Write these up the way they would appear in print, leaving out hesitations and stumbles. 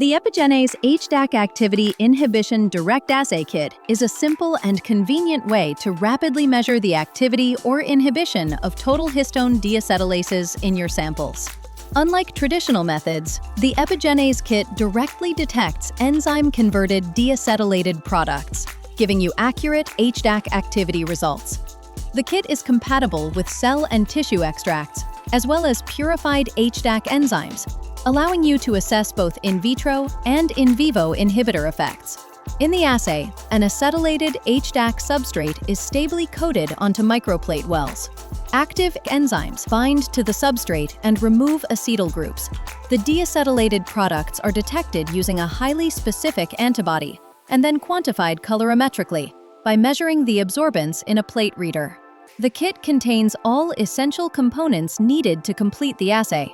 The Epigenase HDAC Activity Inhibition Direct Assay Kit is a simple and convenient way to rapidly measure the activity or inhibition of total histone deacetylases in your samples. Unlike traditional methods, the Epigenase kit directly detects enzyme-converted deacetylated products, giving you accurate HDAC activity results. The kit is compatible with cell and tissue extracts, as well as purified HDAC enzymes, allowing you to assess both in vitro and in vivo inhibitor effects. In the assay, an acetylated HDAC substrate is stably coated onto microplate wells. Active enzymes bind to the substrate and remove acetyl groups. The deacetylated products are detected using a highly specific antibody and then quantified colorimetrically by measuring the absorbance in a plate reader. The kit contains all essential components needed to complete the assay.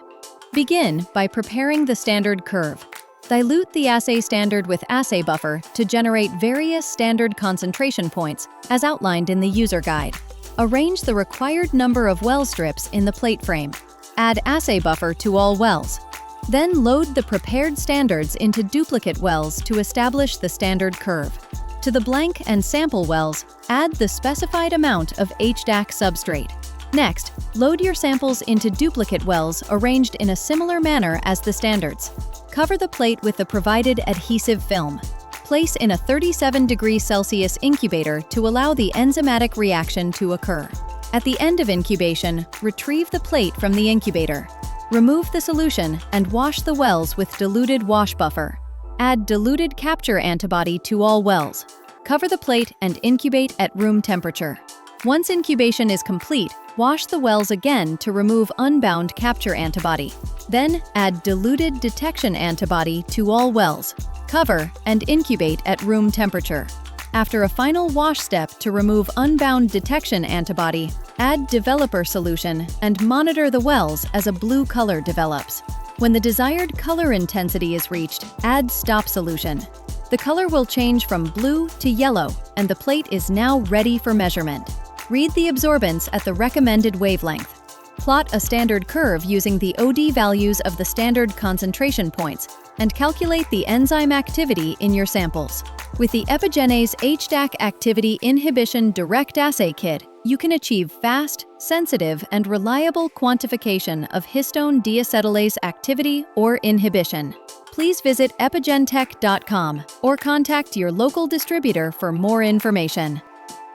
Begin by preparing the standard curve. Dilute the assay standard with assay buffer to generate various standard concentration points, as outlined in the user guide. Arrange the required number of well strips in the plate frame. Add assay buffer to all wells. Then load the prepared standards into duplicate wells to establish the standard curve. To the blank and sample wells, add the specified amount of HDAC substrate. Next, load your samples into duplicate wells arranged in a similar manner as the standards. Cover the plate with the provided adhesive film. Place in a 37°C incubator to allow the enzymatic reaction to occur. At the end of incubation, retrieve the plate from the incubator. Remove the solution and wash the wells with diluted wash buffer. Add diluted capture antibody to all wells. Cover the plate and incubate at room temperature. Once incubation is complete, wash the wells again to remove unbound capture antibody. Then add diluted detection antibody to all wells. Cover and incubate at room temperature. After a final wash step to remove unbound detection antibody, add developer solution and monitor the wells as a blue color develops. When the desired color intensity is reached, add stop solution. The color will change from blue to yellow, and the plate is now ready for measurement. Read the absorbance at the recommended wavelength. Plot a standard curve using the OD values of the standard concentration points, and calculate the enzyme activity in your samples. With the Epigenase HDAC Activity Inhibition Direct Assay Kit, you can achieve fast, sensitive, and reliable quantification of histone deacetylase activity or inhibition. Please visit epigenetech.com or contact your local distributor for more information.